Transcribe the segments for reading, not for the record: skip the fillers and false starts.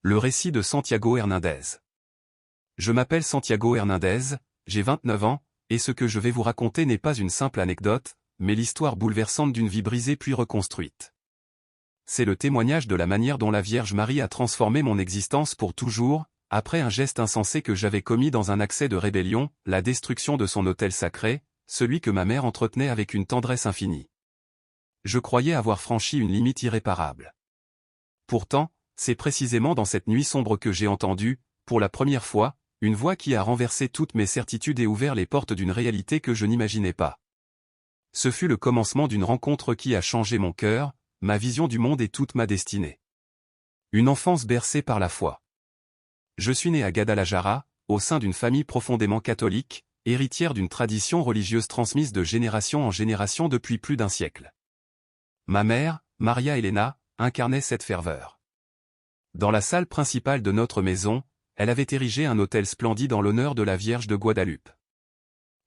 Le récit de Santiago Hernández. Je m'appelle Santiago Hernández, j'ai 29 ans, et ce que je vais vous raconter n'est pas une simple anecdote, mais l'histoire bouleversante d'une vie brisée puis reconstruite. C'est le témoignage de la manière dont la Vierge Marie a transformé mon existence pour toujours, après un geste insensé que j'avais commis dans un accès de rébellion, la destruction de son autel sacré, celui que ma mère entretenait avec une tendresse infinie. Je croyais avoir franchi une limite irréparable. Pourtant, c'est précisément dans cette nuit sombre que j'ai entendu, pour la première fois, une voix qui a renversé toutes mes certitudes et ouvert les portes d'une réalité que je n'imaginais pas. Ce fut le commencement d'une rencontre qui a changé mon cœur, ma vision du monde et toute ma destinée. Une enfance bercée par la foi. Je suis né à Guadalajara, au sein d'une famille profondément catholique, héritière d'une tradition religieuse transmise de génération en génération depuis plus d'un siècle. Ma mère, Maria Elena, incarnait cette ferveur. Dans la salle principale de notre maison, elle avait érigé un autel splendide en l'honneur de la Vierge de Guadeloupe.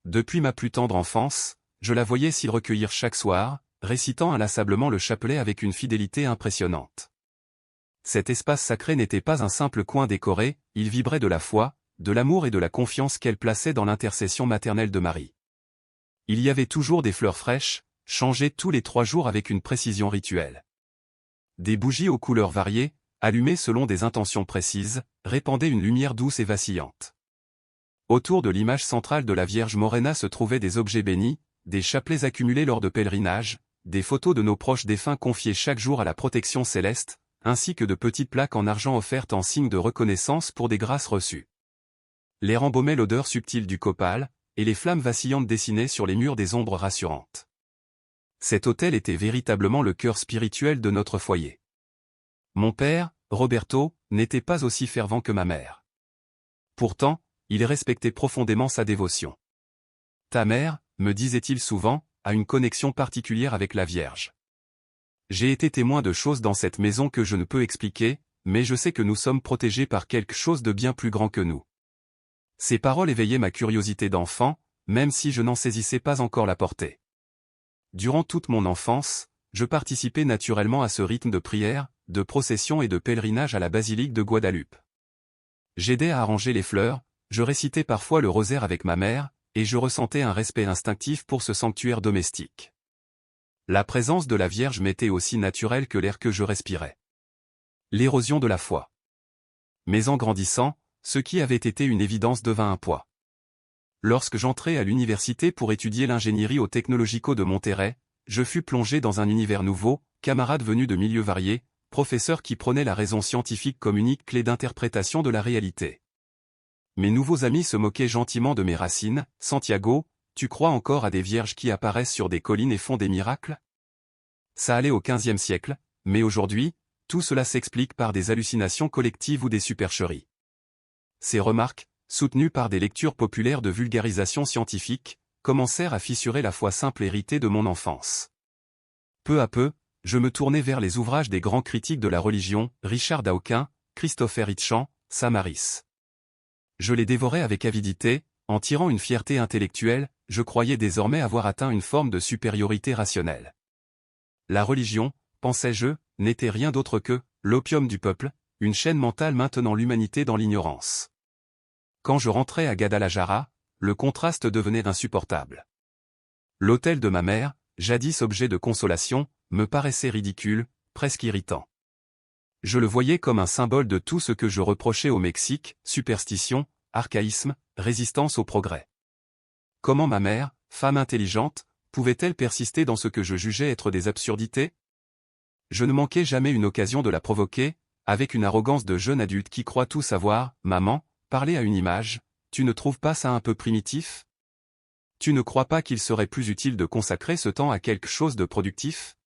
Depuis ma plus tendre enfance, je la voyais s'y recueillir chaque soir, récitant inlassablement le chapelet avec une fidélité impressionnante. Cet espace sacré n'était pas un simple coin décoré, il vibrait de la foi, de l'amour et de la confiance qu'elle plaçait dans l'intercession maternelle de Marie. Il y avait toujours des fleurs fraîches, changées tous les 3 jours avec une précision rituelle. Des bougies aux couleurs variées, allumées selon des intentions précises, répandaient une lumière douce et vacillante. Autour de l'image centrale de la Vierge Morena se trouvaient des objets bénis, des chapelets accumulés lors de pèlerinages, des photos de nos proches défunts confiés chaque jour à la protection céleste, ainsi que de petites plaques en argent offertes en signe de reconnaissance pour des grâces reçues. L'air embaumait l'odeur subtile du copal, et les flammes vacillantes dessinaient sur les murs des ombres rassurantes. Cet autel était véritablement le cœur spirituel de notre foyer. Mon père, Roberto, n'était pas aussi fervent que ma mère. Pourtant, il respectait profondément sa dévotion. Ta mère, me disait-il souvent, a une connexion particulière avec la Vierge. J'ai été témoin de choses dans cette maison que je ne peux expliquer, mais je sais que nous sommes protégés par quelque chose de bien plus grand que nous. Ces paroles éveillaient ma curiosité d'enfant, même si je n'en saisissais pas encore la portée. Durant toute mon enfance, je participais naturellement à ce rythme de prière, de procession et de pèlerinage à la basilique de Guadeloupe. J'aidais à arranger les fleurs, je récitais parfois le rosaire avec ma mère, et je ressentais un respect instinctif pour ce sanctuaire domestique. La présence de la Vierge m'était aussi naturelle que l'air que je respirais. L'érosion de la foi. Mais en grandissant, ce qui avait été une évidence devint un poids. Lorsque j'entrai à l'université pour étudier l'ingénierie au Tecnológico de Monterrey, je fus plongé dans un univers nouveau, camarades venus de milieux variés, professeurs qui prônaient la raison scientifique comme unique clé d'interprétation de la réalité. Mes nouveaux amis se moquaient gentiment de mes racines. « Santiago, tu crois encore à des vierges qui apparaissent sur des collines et font des miracles ?» Ça allait au XVe siècle, mais aujourd'hui, tout cela s'explique par des hallucinations collectives ou des supercheries. Ces remarques, soutenues par des lectures populaires de vulgarisation scientifique, commencèrent à fissurer la foi simple héritée de mon enfance. Peu à peu, je me tournai vers les ouvrages des grands critiques de la religion, Richard Dawkins, Christopher Hitchens, Sam Harris. Je les dévorais avec avidité, en tirant une fierté intellectuelle, je croyais désormais avoir atteint une forme de supériorité rationnelle. La religion, pensais-je, n'était rien d'autre que l'opium du peuple, une chaîne mentale maintenant l'humanité dans l'ignorance. Quand je rentrais à Guadalajara, le contraste devenait insupportable. L'autel de ma mère, jadis objet de consolation, me paraissait ridicule, presque irritant. Je le voyais comme un symbole de tout ce que je reprochais au Mexique, superstition, archaïsme, résistance au progrès. Comment ma mère, femme intelligente, pouvait-elle persister dans ce que je jugeais être des absurdités? Je ne manquais jamais une occasion de la provoquer, avec une arrogance de jeune adulte qui croit tout savoir. « Maman, parler à une image, tu ne trouves pas ça un peu primitif? Tu ne crois pas qu'il serait plus utile de consacrer ce temps à quelque chose de productif ?»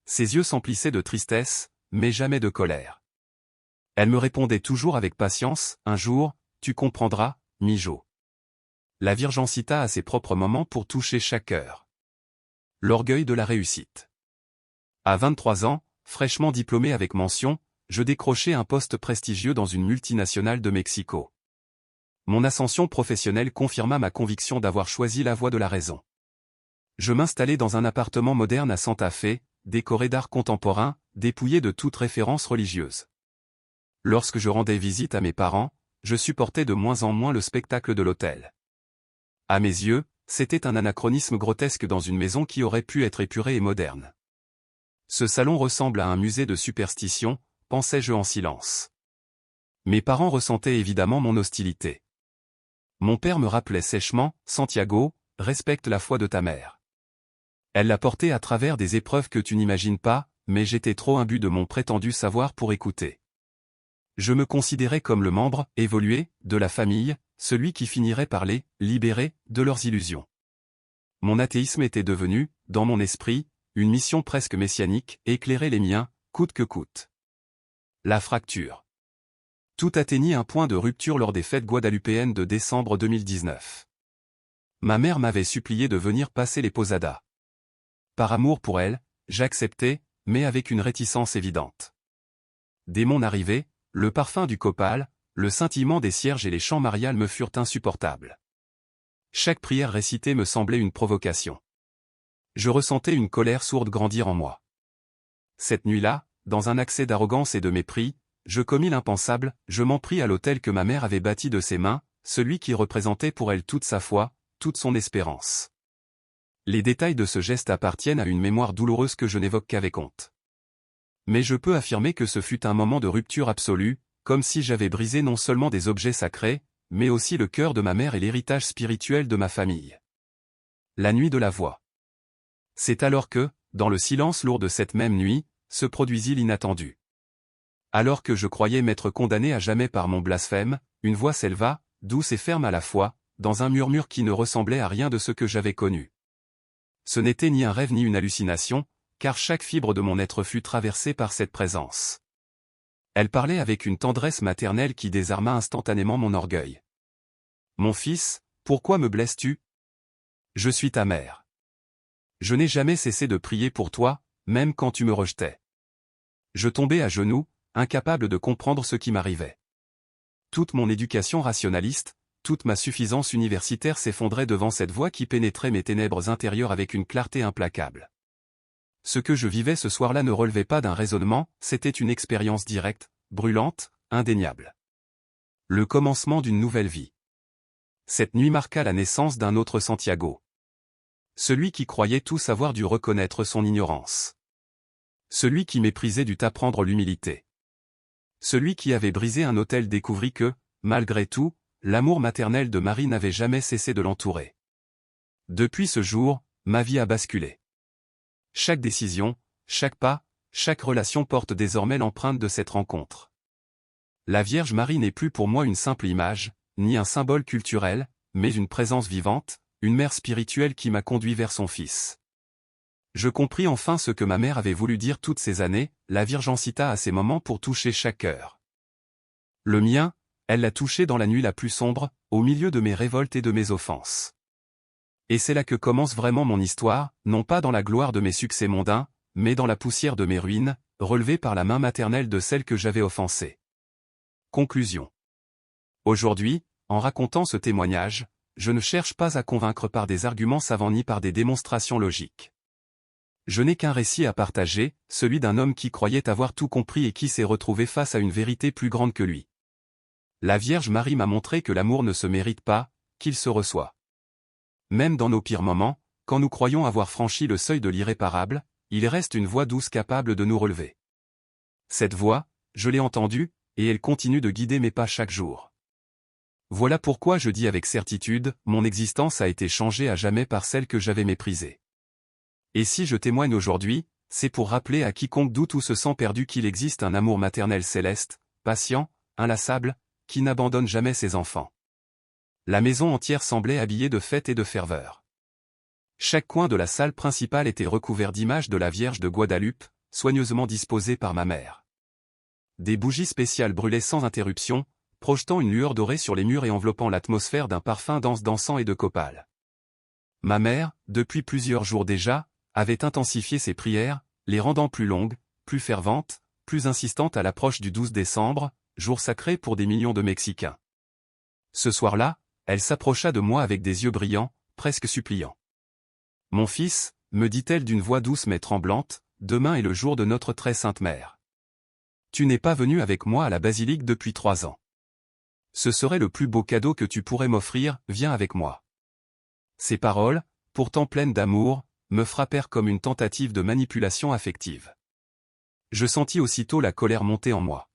Ses yeux s'emplissaient de tristesse, mais jamais de colère. Elle me répondait toujours avec patience, « Un jour, tu comprendras, Mijo. » La Vierge en cita à ses propres moments pour toucher chaque cœur. L'orgueil de la réussite. À 23 ans, fraîchement diplômé avec mention, je décrochai un poste prestigieux dans une multinationale de Mexico. Mon ascension professionnelle confirma ma conviction d'avoir choisi la voie de la raison. Je m'installai dans un appartement moderne à Santa Fe, décoré d'art contemporain, dépouillé de toute référence religieuse. Lorsque je rendais visite à mes parents, je supportais de moins en moins le spectacle de l'hôtel. À mes yeux, c'était un anachronisme grotesque dans une maison qui aurait pu être épurée et moderne. Ce salon ressemble à un musée de superstition, pensais-je en silence. Mes parents ressentaient évidemment mon hostilité. Mon père me rappelait sèchement, « Santiago, respecte la foi de ta mère. Elle l'a portée à travers des épreuves que tu n'imagines pas, mais j'étais trop imbu de mon prétendu savoir pour écouter. Je me considérais comme le membre, évolué, de la famille, celui qui finirait par les libérer de leurs illusions. Mon athéisme était devenu, dans mon esprit, une mission presque messianique, éclairer les miens, coûte que coûte. La fracture. Tout atteignit un point de rupture lors des fêtes guadeloupéennes de décembre 2019. Ma mère m'avait supplié de venir passer les posadas. Par amour pour elle, j'acceptais, mais avec une réticence évidente. Dès mon arrivée, le parfum du copal, le scintillement des cierges et les chants mariales me furent insupportables. Chaque prière récitée me semblait une provocation. Je ressentais une colère sourde grandir en moi. Cette nuit-là, dans un accès d'arrogance et de mépris, je commis l'impensable, je m'en pris à l'autel que ma mère avait bâti de ses mains, celui qui représentait pour elle toute sa foi, toute son espérance. Les détails de ce geste appartiennent à une mémoire douloureuse que je n'évoque qu'avec honte. Mais je peux affirmer que ce fut un moment de rupture absolue, comme si j'avais brisé non seulement des objets sacrés, mais aussi le cœur de ma mère et l'héritage spirituel de ma famille. La nuit de la voix. C'est alors que, dans le silence lourd de cette même nuit, se produisit l'inattendu. Alors que je croyais m'être condamné à jamais par mon blasphème, une voix s'éleva, douce et ferme à la fois, dans un murmure qui ne ressemblait à rien de ce que j'avais connu. Ce n'était ni un rêve ni une hallucination, car chaque fibre de mon être fut traversée par cette présence. Elle parlait avec une tendresse maternelle qui désarma instantanément mon orgueil. « Mon fils, pourquoi me blesses-tu ? Je suis ta mère. Je n'ai jamais cessé de prier pour toi, même quand tu me rejetais. » Je tombais à genoux, incapable de comprendre ce qui m'arrivait. Toute mon éducation rationaliste, toute ma suffisance universitaire s'effondrait devant cette voix qui pénétrait mes ténèbres intérieures avec une clarté implacable. Ce que je vivais ce soir-là ne relevait pas d'un raisonnement, c'était une expérience directe, brûlante, indéniable. Le commencement d'une nouvelle vie. Cette nuit marqua la naissance d'un autre Santiago. Celui qui croyait tout savoir dut reconnaître son ignorance. Celui qui méprisait dut apprendre l'humilité. Celui qui avait brisé un autel découvrit que, malgré tout, l'amour maternel de Marie n'avait jamais cessé de l'entourer. Depuis ce jour, ma vie a basculé. Chaque décision, chaque pas, chaque relation porte désormais l'empreinte de cette rencontre. La Vierge Marie n'est plus pour moi une simple image, ni un symbole culturel, mais une présence vivante, une mère spirituelle qui m'a conduit vers son Fils. Je compris enfin ce que ma mère avait voulu dire toutes ces années, la Vierge en cita à ces moments pour toucher chaque cœur. Le mien, elle l'a touché dans la nuit la plus sombre, au milieu de mes révoltes et de mes offenses. Et c'est là que commence vraiment mon histoire, non pas dans la gloire de mes succès mondains, mais dans la poussière de mes ruines, relevée par la main maternelle de celle que j'avais offensée. Conclusion. Aujourd'hui, en racontant ce témoignage, je ne cherche pas à convaincre par des arguments savants ni par des démonstrations logiques. Je n'ai qu'un récit à partager, celui d'un homme qui croyait avoir tout compris et qui s'est retrouvé face à une vérité plus grande que lui. La Vierge Marie m'a montré que l'amour ne se mérite pas, qu'il se reçoit. Même dans nos pires moments, quand nous croyons avoir franchi le seuil de l'irréparable, il reste une voix douce capable de nous relever. Cette voix, je l'ai entendue, et elle continue de guider mes pas chaque jour. Voilà pourquoi je dis avec certitude, mon existence a été changée à jamais par celle que j'avais méprisée. Et si je témoigne aujourd'hui, c'est pour rappeler à quiconque doute ou se sent perdu qu'il existe un amour maternel céleste, patient, inlassable, qui n'abandonne jamais ses enfants. La maison entière semblait habillée de fête et de ferveur. Chaque coin de la salle principale était recouvert d'images de la Vierge de Guadeloupe, soigneusement disposées par ma mère. Des bougies spéciales brûlaient sans interruption, projetant une lueur dorée sur les murs et enveloppant l'atmosphère d'un parfum dense d'encens et de copal. Ma mère, depuis plusieurs jours déjà, avait intensifié ses prières, les rendant plus longues, plus ferventes, plus insistantes à l'approche du 12 décembre, jour sacré pour des millions de Mexicains. Ce soir-là, elle s'approcha de moi avec des yeux brillants, presque suppliants. « Mon fils, me dit-elle d'une voix douce mais tremblante, demain est le jour de notre très sainte mère. Tu n'es pas venu avec moi à la basilique depuis 3 ans. Ce serait le plus beau cadeau que tu pourrais m'offrir, viens avec moi. » Ces paroles, pourtant pleines d'amour, me frappèrent comme une tentative de manipulation affective. Je sentis aussitôt la colère monter en moi.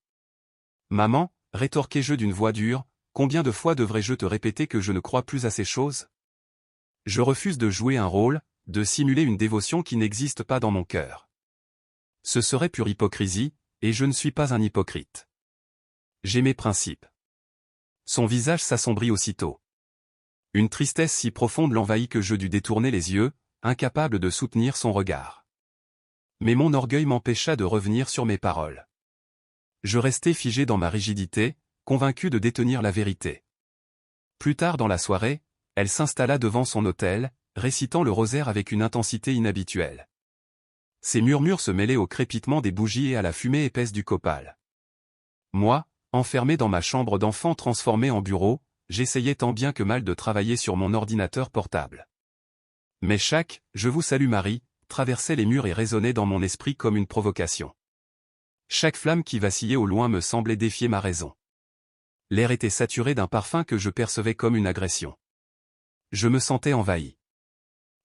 « Maman, » rétorquai-je d'une voix dure, « combien de fois devrais-je te répéter que je ne crois plus à ces choses? Je refuse de jouer un rôle, de simuler une dévotion qui n'existe pas dans mon cœur. Ce serait pure hypocrisie, et je ne suis pas un hypocrite. J'ai mes principes. » Son visage s'assombrit aussitôt. Une tristesse si profonde l'envahit que je dus détourner les yeux, incapable de soutenir son regard. Mais mon orgueil m'empêcha de revenir sur mes paroles. Je restai figé dans ma rigidité, convaincu de détenir la vérité. Plus tard dans la soirée, elle s'installa devant son autel, récitant le rosaire avec une intensité inhabituelle. Ses murmures se mêlaient au crépitement des bougies et à la fumée épaisse du copal. Moi, enfermé dans ma chambre d'enfant transformée en bureau, j'essayais tant bien que mal de travailler sur mon ordinateur portable. Mais chaque « Je vous salue Marie » traversait les murs et résonnait dans mon esprit comme une provocation. Chaque flamme qui vacillait au loin me semblait défier ma raison. L'air était saturé d'un parfum que je percevais comme une agression. Je me sentais envahi.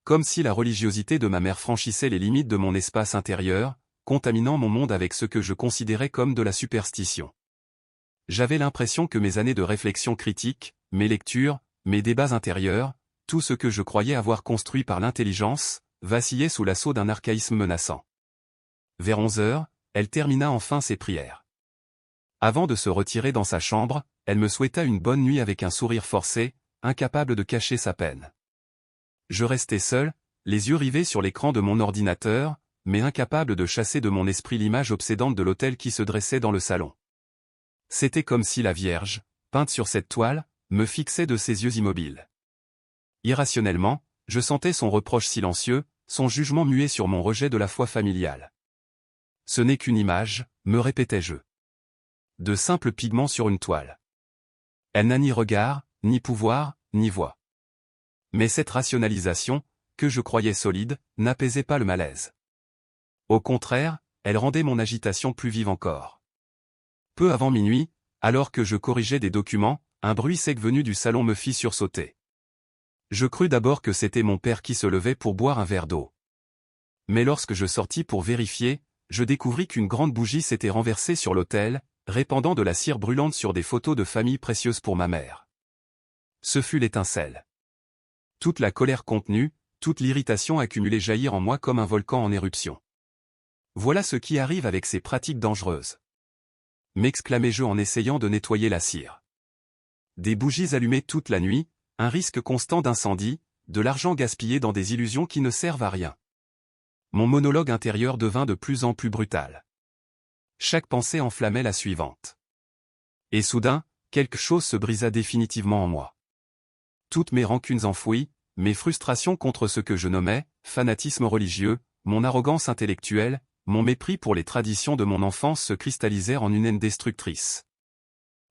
Comme si la religiosité de ma mère franchissait les limites de mon espace intérieur, contaminant mon monde avec ce que je considérais comme de la superstition. J'avais l'impression que mes années de réflexion critique, mes lectures, mes débats intérieurs, tout ce que je croyais avoir construit par l'intelligence, vacillait sous l'assaut d'un archaïsme menaçant. Vers 11 heures, elle termina enfin ses prières. Avant de se retirer dans sa chambre, elle me souhaita une bonne nuit avec un sourire forcé, incapable de cacher sa peine. Je restai seul, les yeux rivés sur l'écran de mon ordinateur, mais incapable de chasser de mon esprit l'image obsédante de l'autel qui se dressait dans le salon. C'était comme si la Vierge, peinte sur cette toile, me fixait de ses yeux immobiles. Irrationnellement, je sentais son reproche silencieux, son jugement muet sur mon rejet de la foi familiale. Ce n'est qu'une image, me répétais-je. De simples pigments sur une toile. Elle n'a ni regard, ni pouvoir, ni voix. Mais cette rationalisation, que je croyais solide, n'apaisait pas le malaise. Au contraire, elle rendait mon agitation plus vive encore. Peu avant minuit, alors que je corrigeais des documents, un bruit sec venu du salon me fit sursauter. Je crus d'abord que c'était mon père qui se levait pour boire un verre d'eau. Mais lorsque je sortis pour vérifier, je découvris qu'une grande bougie s'était renversée sur l'autel, répandant de la cire brûlante sur des photos de famille précieuses pour ma mère. Ce fut l'étincelle. Toute la colère contenue, toute l'irritation accumulée jaillir en moi comme un volcan en éruption. Voilà ce qui arrive avec ces pratiques dangereuses. M'exclamai-je en essayant de nettoyer la cire. Des bougies allumées toute la nuit, un risque constant d'incendie, de l'argent gaspillé dans des illusions qui ne servent à rien. Mon monologue intérieur devint de plus en plus brutal. Chaque pensée enflammait la suivante. Et soudain, quelque chose se brisa définitivement en moi. Toutes mes rancunes enfouies, mes frustrations contre ce que je nommais fanatisme religieux, mon arrogance intellectuelle, mon mépris pour les traditions de mon enfance se cristallisèrent en une haine destructrice.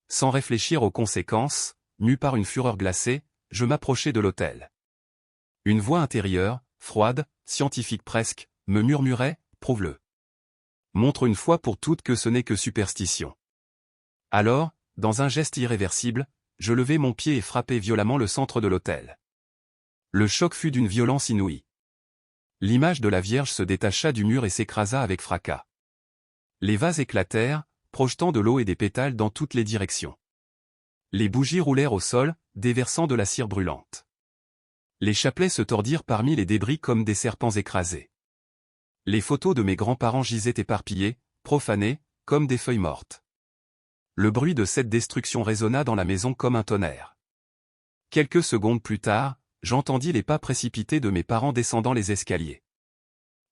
Sans réfléchir aux conséquences, mu par une fureur glacée, je m'approchai de l'autel. Une voix intérieure, froide, scientifique presque, me murmurait « Prouve-le. Montre une fois pour toutes que ce n'est que superstition. » Alors, dans un geste irréversible, je levai mon pied et frappai violemment le centre de l'autel. Le choc fut d'une violence inouïe. L'image de la Vierge se détacha du mur et s'écrasa avec fracas. Les vases éclatèrent, projetant de l'eau et des pétales dans toutes les directions. Les bougies roulèrent au sol, déversant de la cire brûlante. Les chapelets se tordirent parmi les débris comme des serpents écrasés. Les photos de mes grands-parents gisaient éparpillées, profanées, comme des feuilles mortes. Le bruit de cette destruction résonna dans la maison comme un tonnerre. Quelques secondes plus tard, j'entendis les pas précipités de mes parents descendant les escaliers.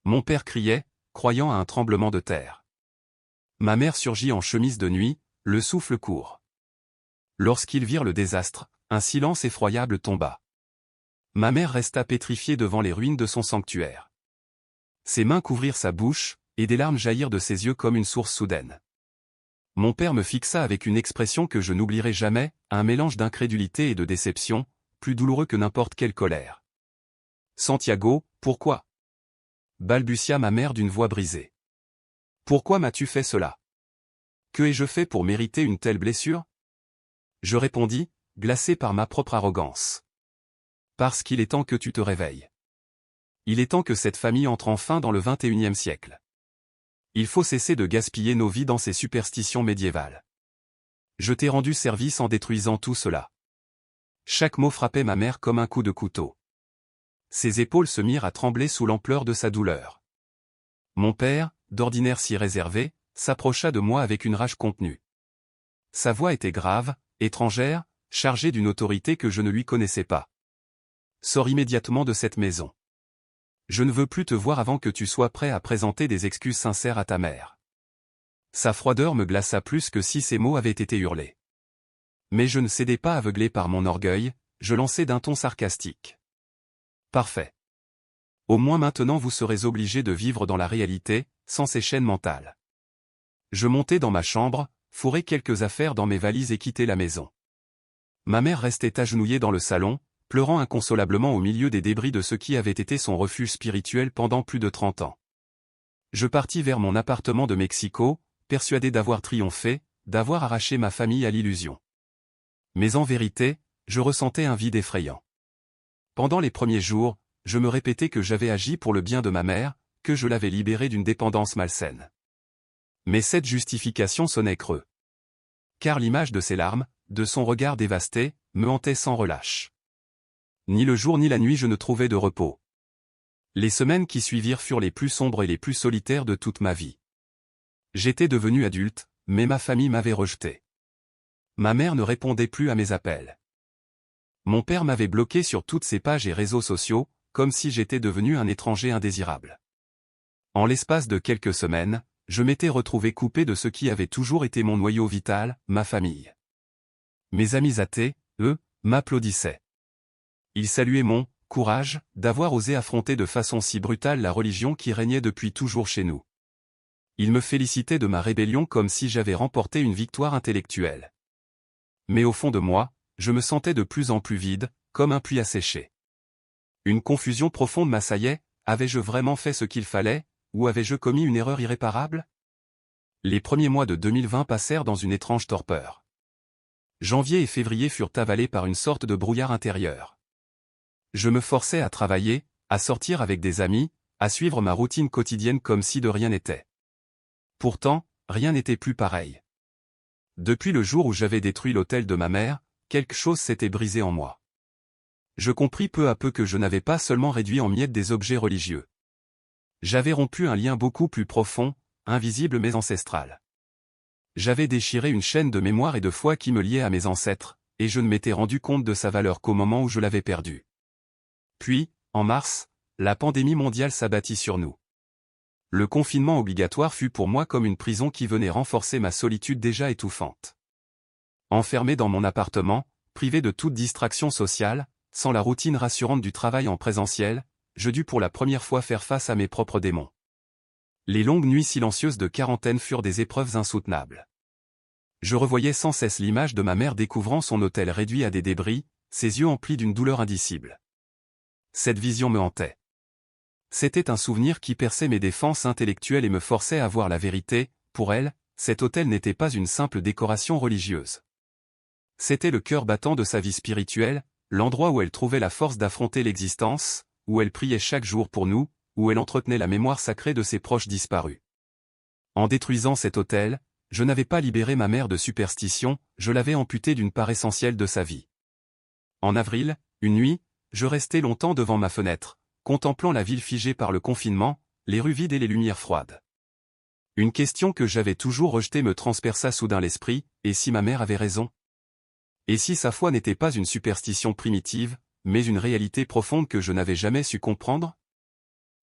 Mon père criait, croyant à un tremblement de terre. Ma mère surgit en chemise de nuit, le souffle court. Lorsqu'ils virent le désastre, un silence effroyable tomba. Ma mère resta pétrifiée devant les ruines de son sanctuaire. Ses mains couvrirent sa bouche, et des larmes jaillirent de ses yeux comme une source soudaine. Mon père me fixa avec une expression que je n'oublierai jamais, un mélange d'incrédulité et de déception, plus douloureux que n'importe quelle colère. « Santiago, pourquoi ?» balbutia ma mère d'une voix brisée. « Pourquoi m'as-tu fait cela ?» Que ai-je fait pour mériter une telle blessure? Je répondis, glacé par ma propre arrogance. Parce qu'il est temps que tu te réveilles. Il est temps que cette famille entre enfin dans le XXIe siècle. Il faut cesser de gaspiller nos vies dans ces superstitions médiévales. Je t'ai rendu service en détruisant tout cela. Chaque mot frappait ma mère comme un coup de couteau. Ses épaules se mirent à trembler sous l'ampleur de sa douleur. Mon père, d'ordinaire si réservé, s'approcha de moi avec une rage contenue. Sa voix était grave, étrangère, chargée d'une autorité que je ne lui connaissais pas. Sors immédiatement de cette maison. Je ne veux plus te voir avant que tu sois prêt à présenter des excuses sincères à ta mère. Sa froideur me glaça plus que si ces mots avaient été hurlés. Mais je ne cédai pas aveuglé par mon orgueil, je lançai d'un ton sarcastique. Parfait. Au moins maintenant vous serez obligé de vivre dans la réalité, sans ces chaînes mentales. Je montai dans ma chambre, fourrai quelques affaires dans mes valises et quittai la maison. Ma mère restait agenouillée dans le salon, pleurant inconsolablement au milieu des débris de ce qui avait été son refuge spirituel pendant plus de 30 ans. Je partis vers mon appartement de Mexico, persuadé d'avoir triomphé, d'avoir arraché ma famille à l'illusion. Mais en vérité, je ressentais un vide effrayant. Pendant les premiers jours, je me répétais que j'avais agi pour le bien de ma mère, que je l'avais libérée d'une dépendance malsaine. Mais cette justification sonnait creux. Car l'image de ses larmes, de son regard dévasté, me hantait sans relâche. Ni le jour ni la nuit je ne trouvais de repos. Les semaines qui suivirent furent les plus sombres et les plus solitaires de toute ma vie. J'étais devenu adulte, mais ma famille m'avait rejeté. Ma mère ne répondait plus à mes appels. Mon père m'avait bloqué sur toutes ses pages et réseaux sociaux, comme si j'étais devenu un étranger indésirable. En l'espace de quelques semaines, je m'étais retrouvé coupé de ce qui avait toujours été mon noyau vital, ma famille. Mes amis athées, eux, m'applaudissaient. Ils saluaient mon courage d'avoir osé affronter de façon si brutale la religion qui régnait depuis toujours chez nous. Ils me félicitaient de ma rébellion comme si j'avais remporté une victoire intellectuelle. Mais au fond de moi, je me sentais de plus en plus vide, comme un puits asséché. Une confusion profonde m'assaillait, avais-je vraiment fait ce qu'il fallait, ou avais-je commis une erreur irréparable? Les premiers mois de 2020 passèrent dans une étrange torpeur. Janvier et février furent avalés par une sorte de brouillard intérieur. Je me forçais à travailler, à sortir avec des amis, à suivre ma routine quotidienne comme si de rien n'était. Pourtant, rien n'était plus pareil. Depuis le jour où j'avais détruit l'autel de ma mère, quelque chose s'était brisé en moi. Je compris peu à peu que je n'avais pas seulement réduit en miettes des objets religieux. J'avais rompu un lien beaucoup plus profond, invisible mais ancestral. J'avais déchiré une chaîne de mémoire et de foi qui me liait à mes ancêtres, et je ne m'étais rendu compte de sa valeur qu'au moment où je l'avais perdue. Puis, en mars, la pandémie mondiale s'abattit sur nous. Le confinement obligatoire fut pour moi comme une prison qui venait renforcer ma solitude déjà étouffante. Enfermé dans mon appartement, privé de toute distraction sociale, sans la routine rassurante du travail en présentiel, je dus pour la première fois faire face à mes propres démons. Les longues nuits silencieuses de quarantaine furent des épreuves insoutenables. Je revoyais sans cesse l'image de ma mère découvrant son autel réduit à des débris, ses yeux emplis d'une douleur indicible. Cette vision me hantait. C'était un souvenir qui perçait mes défenses intellectuelles et me forçait à voir la vérité. Pour elle, cet autel n'était pas une simple décoration religieuse. C'était le cœur battant de sa vie spirituelle, l'endroit où elle trouvait la force d'affronter l'existence, où elle priait chaque jour pour nous, où elle entretenait la mémoire sacrée de ses proches disparus. En détruisant cet autel, je n'avais pas libéré ma mère de superstition, je l'avais amputée d'une part essentielle de sa vie. En avril, une nuit, je restai longtemps devant ma fenêtre, contemplant la ville figée par le confinement, les rues vides et les lumières froides. Une question que j'avais toujours rejetée me transperça soudain l'esprit, et si ma mère avait raison? Et si sa foi n'était pas une superstition primitive, mais une réalité profonde que je n'avais jamais su comprendre?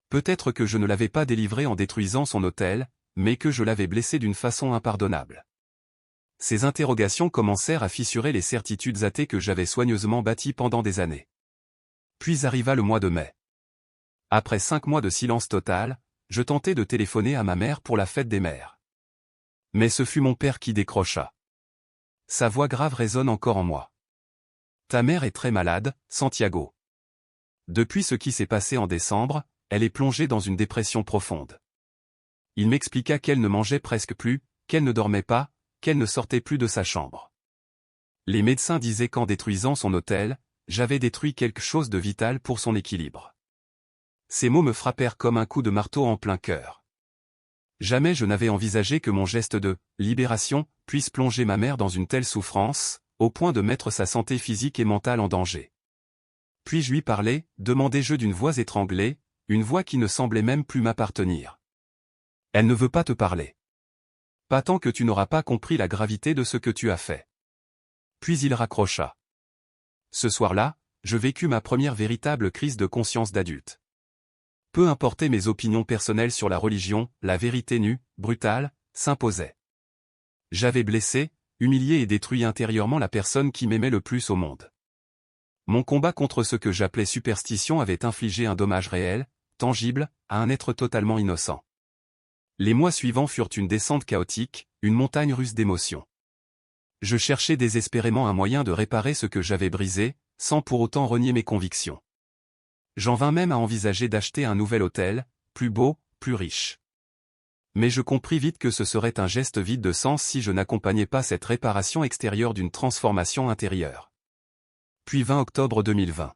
Peut-être que je ne l'avais pas délivrée en détruisant son autel, mais que je l'avais blessée d'une façon impardonnable. Ces interrogations commencèrent à fissurer les certitudes athées que j'avais soigneusement bâties pendant des années. Puis arriva le mois de mai. Après 5 mois de silence total, je tentai de téléphoner à ma mère pour la fête des mères. Mais ce fut mon père qui décrocha. Sa voix grave résonne encore en moi. Ta mère est très malade, Santiago. Depuis ce qui s'est passé en décembre, elle est plongée dans une dépression profonde. Il m'expliqua qu'elle ne mangeait presque plus, qu'elle ne dormait pas, qu'elle ne sortait plus de sa chambre. Les médecins disaient qu'en détruisant son hôtel, j'avais détruit quelque chose de vital pour son équilibre. Ces mots me frappèrent comme un coup de marteau en plein cœur. Jamais je n'avais envisagé que mon geste de libération puisse plonger ma mère dans une telle souffrance, au point de mettre sa santé physique et mentale en danger. Puis-je lui parler, demandai-je d'une voix étranglée, une voix qui ne semblait même plus m'appartenir. Elle ne veut pas te parler. Pas tant que tu n'auras pas compris la gravité de ce que tu as fait. Puis il raccrocha. Ce soir-là, je vécus ma première véritable crise de conscience d'adulte. Peu importaient mes opinions personnelles sur la religion, la vérité nue, brutale, s'imposait. J'avais blessé, humilié et détruit intérieurement la personne qui m'aimait le plus au monde. Mon combat contre ce que j'appelais superstition avait infligé un dommage réel, tangible, à un être totalement innocent. Les mois suivants furent une descente chaotique, une montagne russe d'émotions. Je cherchais désespérément un moyen de réparer ce que j'avais brisé, sans pour autant renier mes convictions. J'en vins même à envisager d'acheter un nouvel hôtel, plus beau, plus riche. Mais je compris vite que ce serait un geste vide de sens si je n'accompagnais pas cette réparation extérieure d'une transformation intérieure. Puis 20 octobre 2020.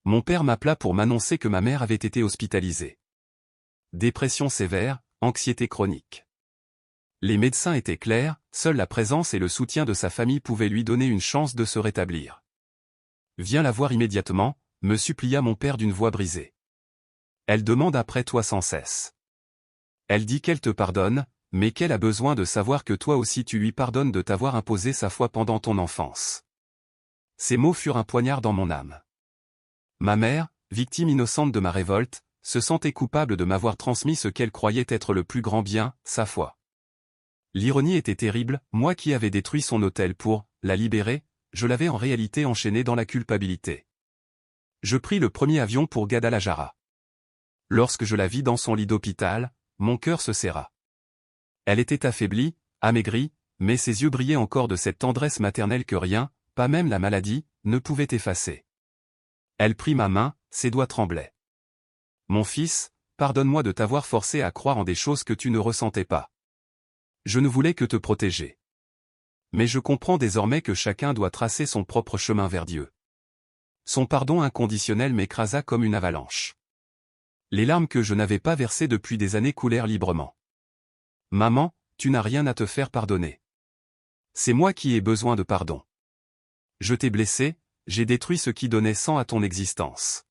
Mon père m'appela pour m'annoncer que ma mère avait été hospitalisée. Dépression sévère, anxiété chronique. Les médecins étaient clairs, seule la présence et le soutien de sa famille pouvaient lui donner une chance de se rétablir. Viens la voir immédiatement, me supplia mon père d'une voix brisée. Elle demande après toi sans cesse. Elle dit qu'elle te pardonne, mais qu'elle a besoin de savoir que toi aussi tu lui pardonnes de t'avoir imposé sa foi pendant ton enfance. Ces mots furent un poignard dans mon âme. Ma mère, victime innocente de ma révolte, se sentait coupable de m'avoir transmis ce qu'elle croyait être le plus grand bien, sa foi. L'ironie était terrible, moi qui avais détruit son hôtel pour la libérer, je l'avais en réalité enchaînée dans la culpabilité. Je pris le premier avion pour Guadalajara. Lorsque je la vis dans son lit d'hôpital, mon cœur se serra. Elle était affaiblie, amaigrie, mais ses yeux brillaient encore de cette tendresse maternelle que rien, pas même la maladie, ne pouvait effacer. Elle prit ma main, ses doigts tremblaient. Mon fils, pardonne-moi de t'avoir forcé à croire en des choses que tu ne ressentais pas. Je ne voulais que te protéger. Mais je comprends désormais que chacun doit tracer son propre chemin vers Dieu. Son pardon inconditionnel m'écrasa comme une avalanche. Les larmes que je n'avais pas versées depuis des années coulèrent librement. Maman, tu n'as rien à te faire pardonner. C'est moi qui ai besoin de pardon. Je t'ai blessé, j'ai détruit ce qui donnait sang à ton existence.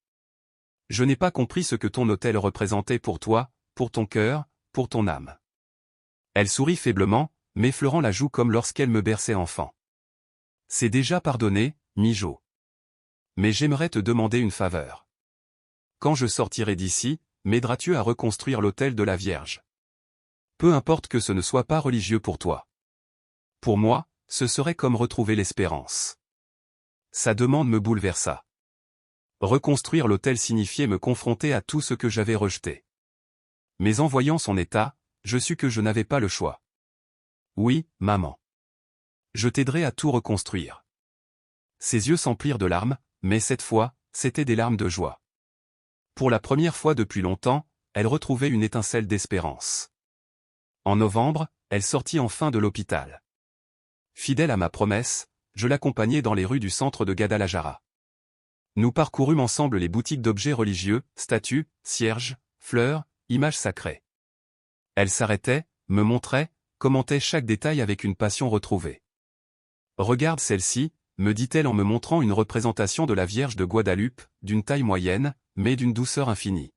Je n'ai pas compris ce que ton hôtel représentait pour toi, pour ton cœur, pour ton âme. Elle sourit faiblement, m'effleurant la joue comme lorsqu'elle me berçait enfant. C'est déjà pardonné, Mijo. Mais j'aimerais te demander une faveur. Quand je sortirai d'ici, m'aideras-tu à reconstruire l'autel de la Vierge? Peu importe que ce ne soit pas religieux pour toi. Pour moi, ce serait comme retrouver l'espérance. Sa demande me bouleversa. Reconstruire l'autel signifiait me confronter à tout ce que j'avais rejeté. Mais en voyant son état, je sus que je n'avais pas le choix. Oui, maman. Je t'aiderai à tout reconstruire. Ses yeux s'emplirent de larmes, mais cette fois, c'étaient des larmes de joie. Pour la première fois depuis longtemps, elle retrouvait une étincelle d'espérance. En novembre, elle sortit enfin de l'hôpital. Fidèle à ma promesse, je l'accompagnai dans les rues du centre de Guadalajara. Nous parcourûmes ensemble les boutiques d'objets religieux, statues, cierges, fleurs, images sacrées. Elle s'arrêtait, me montrait, commentait chaque détail avec une passion retrouvée. Regarde celle-ci, me dit-elle en me montrant une représentation de la Vierge de Guadalupe, d'une taille moyenne, mais d'une douceur infinie.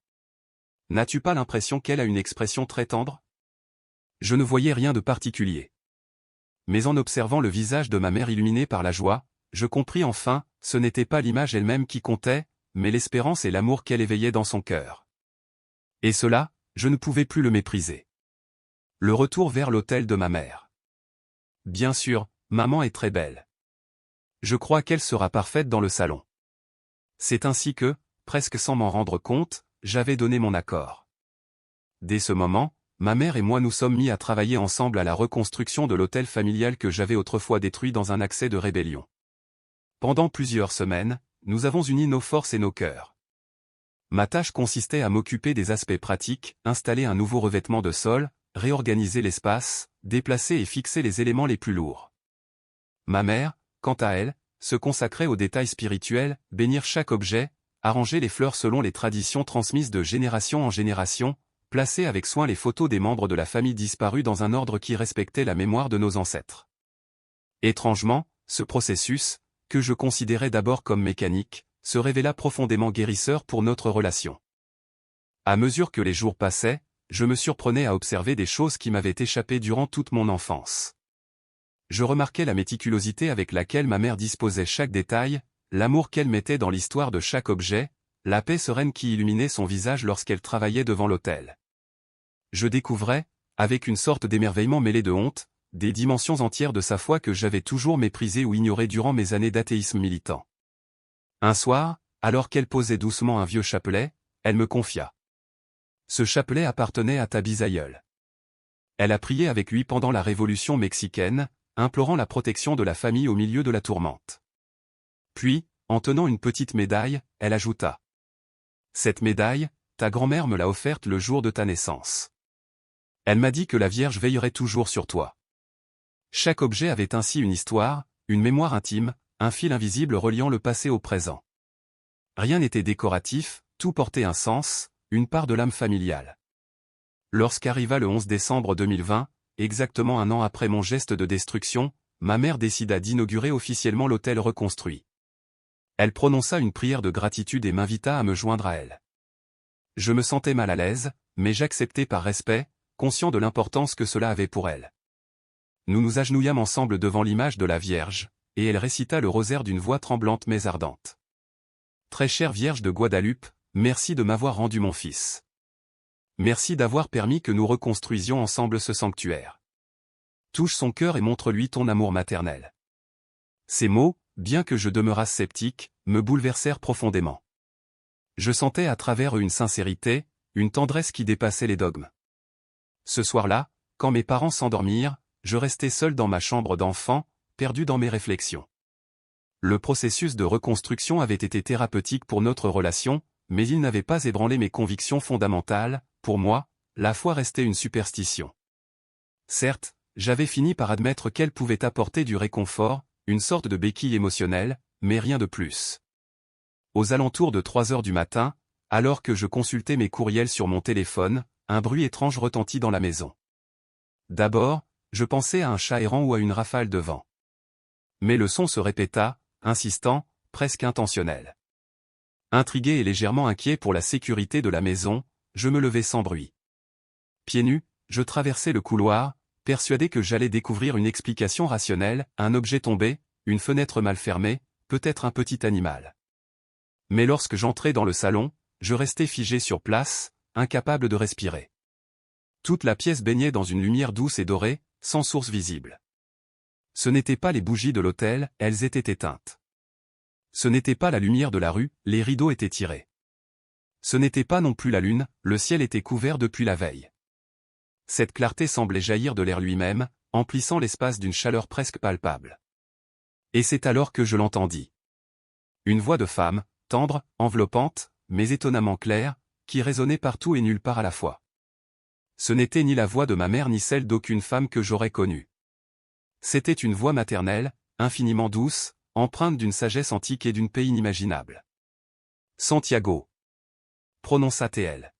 N'as-tu pas l'impression qu'elle a une expression très tendre? Je ne voyais rien de particulier. Mais en observant le visage de ma mère illuminé par la joie, je compris enfin, ce n'était pas l'image elle-même qui comptait, mais l'espérance et l'amour qu'elle éveillait dans son cœur. Et cela, je ne pouvais plus le mépriser. Le retour vers l'autel de ma mère. Bien sûr, maman est très belle. Je crois qu'elle sera parfaite dans le salon. C'est ainsi que, presque sans m'en rendre compte, j'avais donné mon accord. Dès ce moment, ma mère et moi nous sommes mis à travailler ensemble à la reconstruction de l'hôtel familial que j'avais autrefois détruit dans un accès de rébellion. Pendant plusieurs semaines, nous avons uni nos forces et nos cœurs. Ma tâche consistait à m'occuper des aspects pratiques, installer un nouveau revêtement de sol, réorganiser l'espace, déplacer et fixer les éléments les plus lourds. Ma mère, quant à elle, se consacrait aux détails spirituels, bénir chaque objet, arranger les fleurs selon les traditions transmises de génération en génération, placer avec soin les photos des membres de la famille disparus dans un ordre qui respectait la mémoire de nos ancêtres. Étrangement, ce processus, que je considérais d'abord comme mécanique, se révéla profondément guérisseur pour notre relation. À mesure que les jours passaient, je me surprenais à observer des choses qui m'avaient échappé durant toute mon enfance. Je remarquais la méticulosité avec laquelle ma mère disposait chaque détail, l'amour qu'elle mettait dans l'histoire de chaque objet, la paix sereine qui illuminait son visage lorsqu'elle travaillait devant l'autel. Je découvrais, avec une sorte d'émerveillement mêlé de honte, des dimensions entières de sa foi que j'avais toujours méprisées ou ignorées durant mes années d'athéisme militant. Un soir, alors qu'elle posait doucement un vieux chapelet, elle me confia. Ce chapelet appartenait à ta bisaïeule. Elle a prié avec lui pendant la Révolution mexicaine, implorant la protection de la famille au milieu de la tourmente. Puis, en tenant une petite médaille, elle ajouta. Cette médaille, ta grand-mère me l'a offerte le jour de ta naissance. Elle m'a dit que la Vierge veillerait toujours sur toi. Chaque objet avait ainsi une histoire, une mémoire intime, un fil invisible reliant le passé au présent. Rien n'était décoratif, tout portait un sens, une part de l'âme familiale. Lorsqu'arriva le 11 décembre 2020, exactement un an après mon geste de destruction, ma mère décida d'inaugurer officiellement l'hôtel reconstruit. Elle prononça une prière de gratitude et m'invita à me joindre à elle. Je me sentais mal à l'aise, mais j'acceptais par respect, conscient de l'importance que cela avait pour elle. Nous nous agenouillâmes ensemble devant l'image de la Vierge, et elle récita le rosaire d'une voix tremblante mais ardente. Très chère Vierge de Guadalupe, merci de m'avoir rendu mon fils. Merci d'avoir permis que nous reconstruisions ensemble ce sanctuaire. Touche son cœur et montre-lui ton amour maternel. Ces mots, bien que je demeurasse sceptique, me bouleversèrent profondément. Je sentais à travers eux une sincérité, une tendresse qui dépassait les dogmes. Ce soir-là, quand mes parents s'endormirent, je restais seul dans ma chambre d'enfant, perdu dans mes réflexions. Le processus de reconstruction avait été thérapeutique pour notre relation, mais il n'avait pas ébranlé mes convictions fondamentales. Pour moi, la foi restait une superstition. Certes, j'avais fini par admettre qu'elle pouvait apporter du réconfort, une sorte de béquille émotionnelle, mais rien de plus. Aux alentours de 3 heures du matin, alors que je consultais mes courriels sur mon téléphone, un bruit étrange retentit dans la maison. D'abord, je pensais à un chat errant ou à une rafale de vent. Mais le son se répéta, insistant, presque intentionnel. Intrigué et légèrement inquiet pour la sécurité de la maison, je me levai sans bruit. Pieds nus, je traversai le couloir, persuadé que j'allais découvrir une explication rationnelle, un objet tombé, une fenêtre mal fermée, peut-être un petit animal. Mais lorsque j'entrai dans le salon, je restai figé sur place, incapable de respirer. Toute la pièce baignait dans une lumière douce et dorée, sans source visible. Ce n'étaient pas les bougies de l'hôtel, elles étaient éteintes. Ce n'était pas la lumière de la rue, les rideaux étaient tirés. Ce n'était pas non plus la lune, le ciel était couvert depuis la veille. Cette clarté semblait jaillir de l'air lui-même, emplissant l'espace d'une chaleur presque palpable. Et c'est alors que je l'entendis. Une voix de femme, tendre, enveloppante, mais étonnamment claire, qui résonnait partout et nulle part à la fois. Ce n'était ni la voix de ma mère ni celle d'aucune femme que j'aurais connue. C'était une voix maternelle, infiniment douce, empreinte d'une sagesse antique et d'une paix inimaginable. Santiago, prononça-t-elle.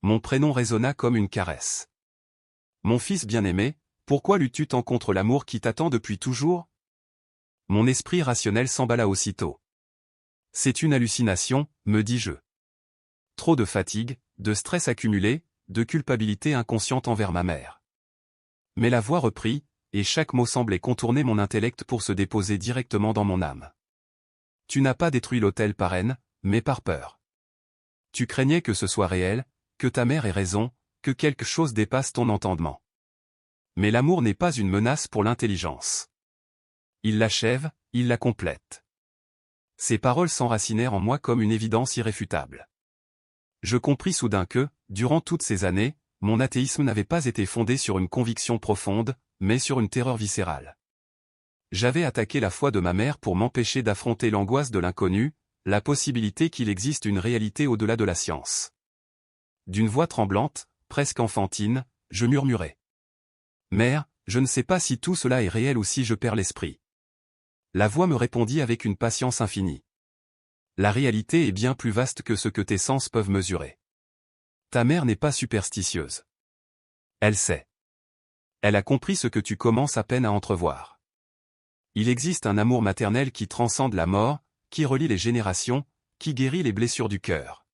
Mon prénom résonna comme une caresse. Mon fils bien-aimé, pourquoi luttes-tu tant contre l'amour qui t'attend depuis toujours? Mon esprit rationnel s'emballa aussitôt. C'est une hallucination, me dis-je. Trop de fatigue, de stress accumulé, de culpabilité inconsciente envers ma mère. Mais la voix reprit, et chaque mot semblait contourner mon intellect pour se déposer directement dans mon âme. Tu n'as pas détruit l'hôtel par haine, mais par peur. Tu craignais que ce soit réel, que ta mère ait raison, que quelque chose dépasse ton entendement. Mais l'amour n'est pas une menace pour l'intelligence. Il l'achève, il la complète. Ces paroles s'enracinèrent en moi comme une évidence irréfutable. Je compris soudain que, durant toutes ces années, mon athéisme n'avait pas été fondé sur une conviction profonde, mais sur une terreur viscérale. J'avais attaqué la foi de ma mère pour m'empêcher d'affronter l'angoisse de l'inconnu, la possibilité qu'il existe une réalité au-delà de la science. D'une voix tremblante, presque enfantine, je murmurai. Mère, je ne sais pas si tout cela est réel ou si je perds l'esprit. La voix me répondit avec une patience infinie. La réalité est bien plus vaste que ce que tes sens peuvent mesurer. Ta mère n'est pas superstitieuse. Elle sait. Elle a compris ce que tu commences à peine à entrevoir. Il existe un amour maternel qui transcende la mort, qui relie les générations, qui guérit les blessures du cœur.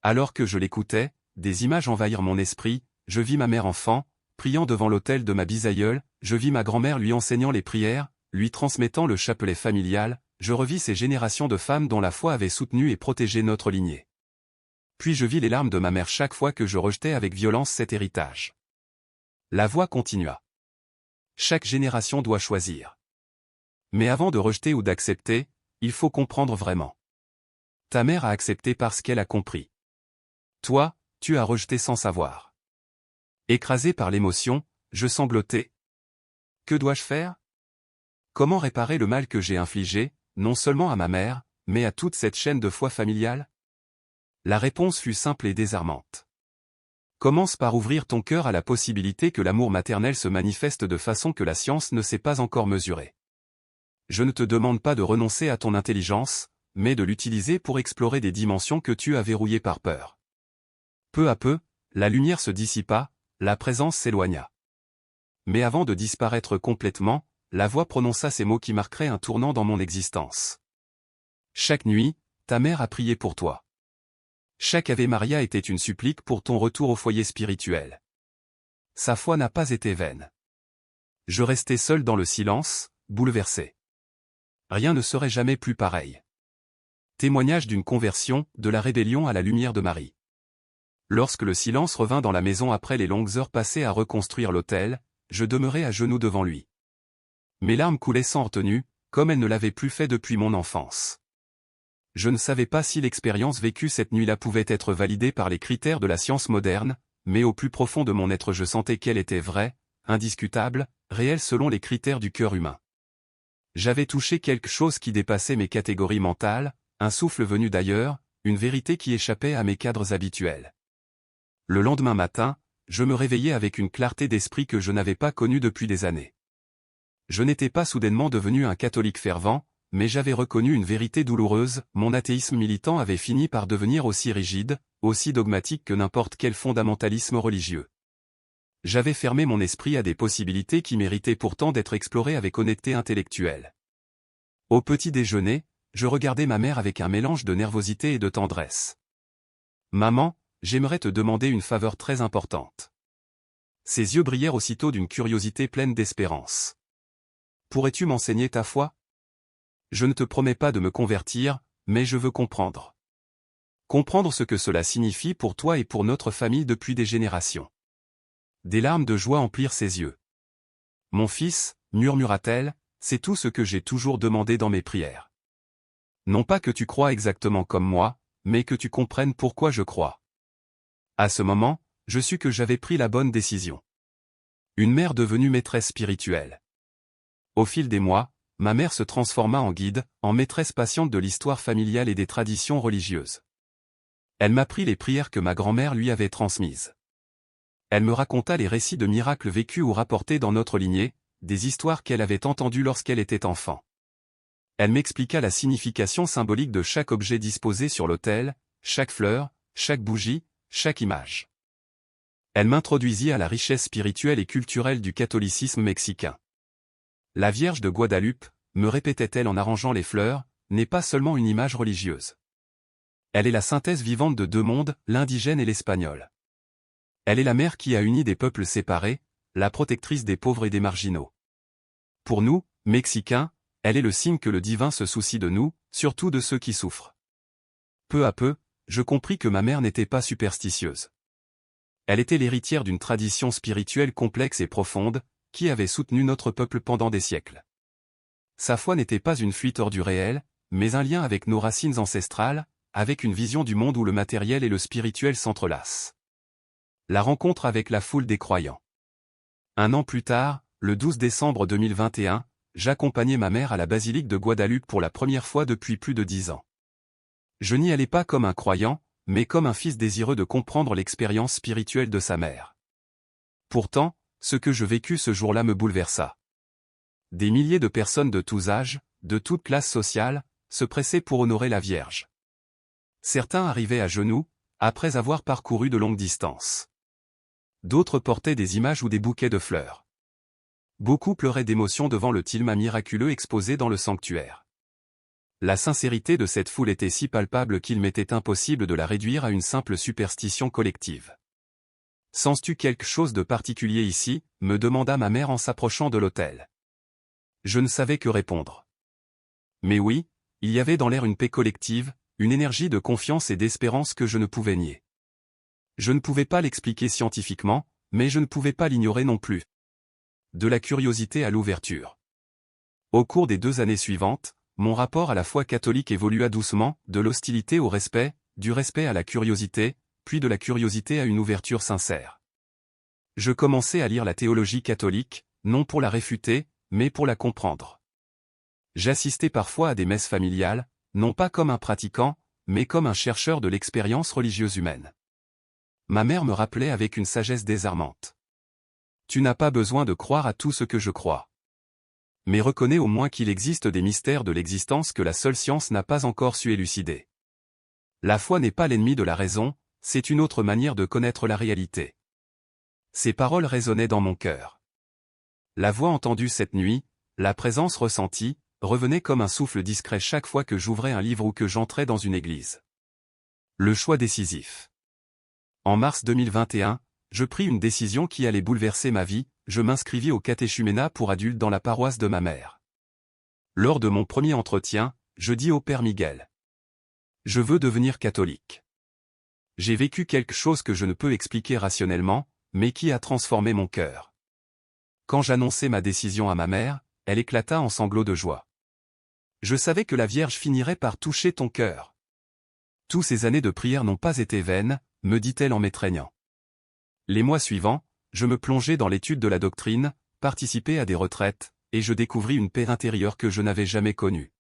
Alors que je l'écoutais, des images envahirent mon esprit, je vis ma mère enfant, priant devant l'autel de ma bisaïeule, je vis ma grand-mère lui enseignant les prières, lui transmettant le chapelet familial, je revis ces générations de femmes dont la foi avait soutenu et protégé notre lignée. Puis je vis les larmes de ma mère chaque fois que je rejetais avec violence cet héritage. La voix continua. Chaque génération doit choisir. Mais avant de rejeter ou d'accepter, il faut comprendre vraiment. Ta mère a accepté parce qu'elle a compris. Toi, tu as rejeté sans savoir. Écrasé par l'émotion, je sanglotais. Que dois-je faire? Comment réparer le mal que j'ai infligé, non seulement à ma mère, mais à toute cette chaîne de foi familiale? La réponse fut simple et désarmante. Commence par ouvrir ton cœur à la possibilité que l'amour maternel se manifeste de façon que la science ne sait pas encore mesurer. Je ne te demande pas de renoncer à ton intelligence, mais de l'utiliser pour explorer des dimensions que tu as verrouillées par peur. Peu à peu, la lumière se dissipa, la présence s'éloigna. Mais avant de disparaître complètement, la voix prononça ces mots qui marqueraient un tournant dans mon existence. Chaque nuit, ta mère a prié pour toi. Chaque Ave Maria était une supplique pour ton retour au foyer spirituel. Sa foi n'a pas été vaine. Je restais seul dans le silence, bouleversé. Rien ne serait jamais plus pareil. Témoignage d'une conversion, de la rébellion à la lumière de Marie. Lorsque le silence revint dans la maison après les longues heures passées à reconstruire l'autel, je demeurai à genoux devant lui. Mes larmes coulaient sans retenue, comme elles ne l'avaient plus fait depuis mon enfance. Je ne savais pas si l'expérience vécue cette nuit-là pouvait être validée par les critères de la science moderne, mais au plus profond de mon être je sentais qu'elle était vraie, indiscutable, réelle selon les critères du cœur humain. J'avais touché quelque chose qui dépassait mes catégories mentales, un souffle venu d'ailleurs, une vérité qui échappait à mes cadres habituels. Le lendemain matin, je me réveillais avec une clarté d'esprit que je n'avais pas connue depuis des années. Je n'étais pas soudainement devenu un catholique fervent, mais j'avais reconnu une vérité douloureuse, mon athéisme militant avait fini par devenir aussi rigide, aussi dogmatique que n'importe quel fondamentalisme religieux. J'avais fermé mon esprit à des possibilités qui méritaient pourtant d'être explorées avec honnêteté intellectuelle. Au petit déjeuner, je regardais ma mère avec un mélange de nervosité et de tendresse. « Maman, j'aimerais te demander une faveur très importante. » Ses yeux brillèrent aussitôt d'une curiosité pleine d'espérance. « Pourrais-tu m'enseigner ta foi ? Je ne te promets pas de me convertir, mais je veux comprendre. Comprendre ce que cela signifie pour toi et pour notre famille depuis des générations. » Des larmes de joie emplirent ses yeux. « Mon fils, murmura-t-elle, c'est tout ce que j'ai toujours demandé dans mes prières. Non pas que tu crois exactement comme moi, mais que tu comprennes pourquoi je crois. » À ce moment, je sus que j'avais pris la bonne décision. Une mère devenue maîtresse spirituelle. Au fil des mois, ma mère se transforma en guide, en maîtresse patiente de l'histoire familiale et des traditions religieuses. Elle m'apprit les prières que ma grand-mère lui avait transmises. Elle me raconta les récits de miracles vécus ou rapportés dans notre lignée, des histoires qu'elle avait entendues lorsqu'elle était enfant. Elle m'expliqua la signification symbolique de chaque objet disposé sur l'autel, chaque fleur, chaque bougie, chaque image. Elle m'introduisit à la richesse spirituelle et culturelle du catholicisme mexicain. La Vierge de Guadalupe, me répétait-elle en arrangeant les fleurs, n'est pas seulement une image religieuse. Elle est la synthèse vivante de deux mondes, l'indigène et l'espagnol. Elle est la mère qui a uni des peuples séparés, la protectrice des pauvres et des marginaux. Pour nous, Mexicains, elle est le signe que le divin se soucie de nous, surtout de ceux qui souffrent. Peu à peu, je compris que ma mère n'était pas superstitieuse. Elle était l'héritière d'une tradition spirituelle complexe et profonde, qui avait soutenu notre peuple pendant des siècles. Sa foi n'était pas une fuite hors du réel, mais un lien avec nos racines ancestrales, avec une vision du monde où le matériel et le spirituel s'entrelacent. La rencontre avec la foule des croyants. Un an plus tard, le 12 décembre 2021, j'accompagnais ma mère à la basilique de Guadalupe pour la première fois depuis plus de 10 ans. Je n'y allais pas comme un croyant, mais comme un fils désireux de comprendre l'expérience spirituelle de sa mère. Pourtant, Ce que je vécus ce jour-là me bouleversa. Des milliers de personnes de tous âges, de toutes classes sociales, se pressaient pour honorer la Vierge. Certains arrivaient à genoux, après avoir parcouru de longues distances. D'autres portaient des images ou des bouquets de fleurs. Beaucoup pleuraient d'émotion devant le tilma miraculeux exposé dans le sanctuaire. La sincérité de cette foule était si palpable qu'il m'était impossible de la réduire à une simple superstition collective. « Sens-tu quelque chose de particulier ici ?» me demanda ma mère en s'approchant de l'autel. Je ne savais que répondre. Mais oui, il y avait dans l'air une paix collective, une énergie de confiance et d'espérance que je ne pouvais nier. Je ne pouvais pas l'expliquer scientifiquement, mais je ne pouvais pas l'ignorer non plus. De la curiosité à l'ouverture. Au cours des 2 années suivantes, mon rapport à la foi catholique évolua doucement, de l'hostilité au respect, du respect à la curiosité, puis de la curiosité à une ouverture sincère. Je commençais à lire la théologie catholique, non pour la réfuter, mais pour la comprendre. J'assistais parfois à des messes familiales, non pas comme un pratiquant, mais comme un chercheur de l'expérience religieuse humaine. Ma mère me rappelait avec une sagesse désarmante. Tu n'as pas besoin de croire à tout ce que je crois. Mais reconnais au moins qu'il existe des mystères de l'existence que la seule science n'a pas encore su élucider. La foi n'est pas l'ennemi de la raison, c'est une autre manière de connaître la réalité. Ces paroles résonnaient dans mon cœur. La voix entendue cette nuit, la présence ressentie, revenait comme un souffle discret chaque fois que j'ouvrais un livre ou que j'entrais dans une église. Le choix décisif. En mars 2021, je pris une décision qui allait bouleverser ma vie, je m'inscrivis au catéchuménat pour adultes dans la paroisse de ma mère. Lors de mon premier entretien, je dis au Père Miguel. Je veux devenir catholique. J'ai vécu quelque chose que je ne peux expliquer rationnellement, mais qui a transformé mon cœur. Quand j'annonçai ma décision à ma mère, elle éclata en sanglots de joie. Je savais que la Vierge finirait par toucher ton cœur. Tous ces années de prière n'ont pas été vaines, me dit-elle en m'étreignant. Les mois suivants, je me plongeai dans l'étude de la doctrine, participai à des retraites, et je découvris une paix intérieure que je n'avais jamais connue.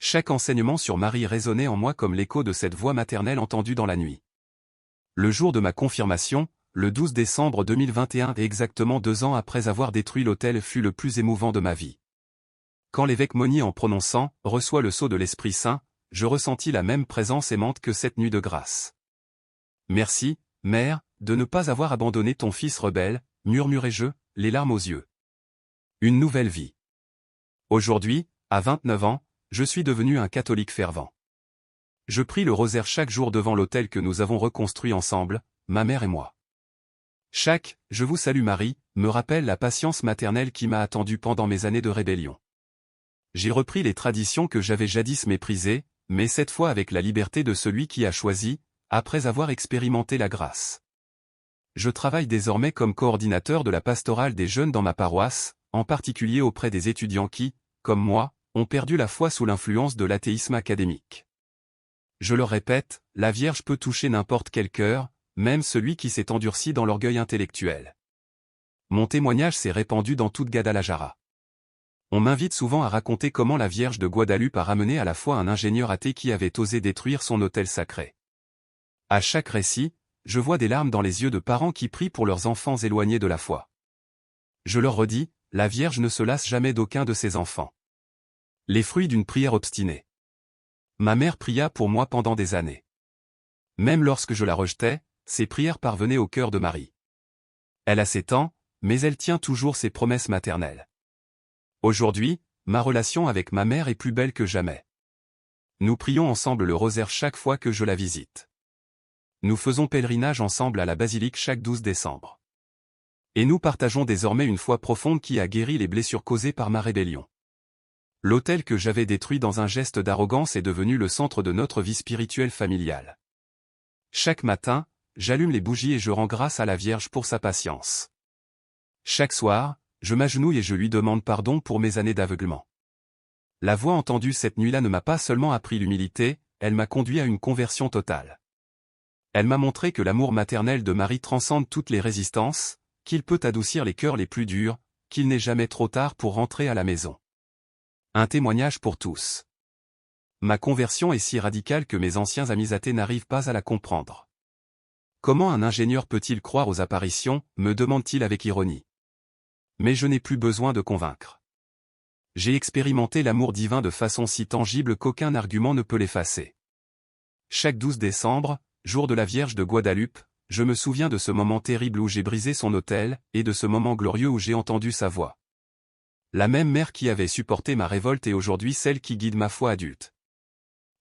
Chaque enseignement sur Marie résonnait en moi comme l'écho de cette voix maternelle entendue dans la nuit. Le jour de ma confirmation, le 12 décembre 2021 et exactement 2 ans après avoir détruit l'autel fut le plus émouvant de ma vie. Quand l'évêque Monnier en prononçant « reçoit le sceau de l'Esprit Saint », je ressentis la même présence aimante que cette nuit de grâce. Merci, Mère, de ne pas avoir abandonné ton fils rebelle, murmurai-je, les larmes aux yeux. Une nouvelle vie. Aujourd'hui, à 29 ans, je suis devenu un catholique fervent. Je prie le rosaire chaque jour devant l'autel que nous avons reconstruit ensemble, ma mère et moi. Chaque « Je vous salue Marie » me rappelle la patience maternelle qui m'a attendu pendant mes années de rébellion. J'ai repris les traditions que j'avais jadis méprisées, mais cette fois avec la liberté de celui qui a choisi, après avoir expérimenté la grâce. Je travaille désormais comme coordinateur de la pastorale des jeunes dans ma paroisse, en particulier auprès des étudiants qui, comme moi, ont perdu la foi sous l'influence de l'athéisme académique. Je le répète, la Vierge peut toucher n'importe quel cœur, même celui qui s'est endurci dans l'orgueil intellectuel. Mon témoignage s'est répandu dans toute Guadalajara. On m'invite souvent à raconter comment la Vierge de Guadalupe a ramené à la foi un ingénieur athée qui avait osé détruire son autel sacré. À chaque récit, je vois des larmes dans les yeux de parents qui prient pour leurs enfants éloignés de la foi. Je leur redis, la Vierge ne se lasse jamais d'aucun de ses enfants. Les fruits d'une prière obstinée. Ma mère pria pour moi pendant des années. Même lorsque je la rejetais, ses prières parvenaient au cœur de Marie. Elle a 7 ans, mais elle tient toujours ses promesses maternelles. Aujourd'hui, ma relation avec ma mère est plus belle que jamais. Nous prions ensemble le rosaire chaque fois que je la visite. Nous faisons pèlerinage ensemble à la basilique chaque 12 décembre. Et nous partageons désormais une foi profonde qui a guéri les blessures causées par ma rébellion. L'autel que j'avais détruit dans un geste d'arrogance est devenu le centre de notre vie spirituelle familiale. Chaque matin, j'allume les bougies et je rends grâce à la Vierge pour sa patience. Chaque soir, je m'agenouille et je lui demande pardon pour mes années d'aveuglement. La voix entendue cette nuit-là ne m'a pas seulement appris l'humilité, elle m'a conduit à une conversion totale. Elle m'a montré que l'amour maternel de Marie transcende toutes les résistances, qu'il peut adoucir les cœurs les plus durs, qu'il n'est jamais trop tard pour rentrer à la maison. Un témoignage pour tous. Ma conversion est si radicale que mes anciens amis athées n'arrivent pas à la comprendre. Comment un ingénieur peut-il croire aux apparitions, me demande-t-il avec ironie. Mais je n'ai plus besoin de convaincre. J'ai expérimenté l'amour divin de façon si tangible qu'aucun argument ne peut l'effacer. Chaque 12 décembre, jour de la Vierge de Guadeloupe, je me souviens de ce moment terrible où j'ai brisé son autel, et de ce moment glorieux où j'ai entendu sa voix. La même mère qui avait supporté ma révolte est aujourd'hui celle qui guide ma foi adulte.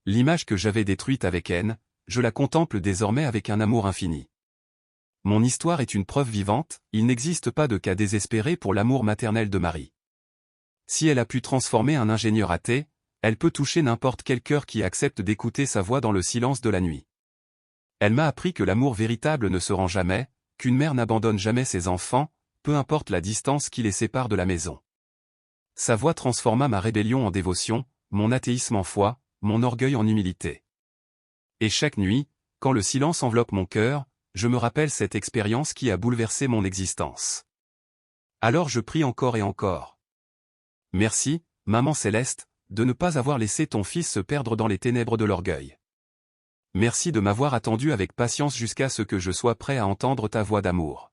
L'image que j'avais détruite avec haine, je la contemple désormais avec un amour infini. Mon histoire est une preuve vivante, il n'existe pas de cas désespéré pour l'amour maternel de Marie. Si elle a pu transformer un ingénieur athée, elle peut toucher n'importe quel cœur qui accepte d'écouter sa voix dans le silence de la nuit. Elle m'a appris que l'amour véritable ne se rend jamais, qu'une mère n'abandonne jamais ses enfants, peu importe la distance qui les sépare de la maison. Sa voix transforma ma rébellion en dévotion, mon athéisme en foi, mon orgueil en humilité. Et chaque nuit, quand le silence enveloppe mon cœur, je me rappelle cette expérience qui a bouleversé mon existence. Alors je prie encore et encore. Merci, Maman Céleste, de ne pas avoir laissé ton fils se perdre dans les ténèbres de l'orgueil. Merci de m'avoir attendu avec patience jusqu'à ce que je sois prêt à entendre ta voix d'amour.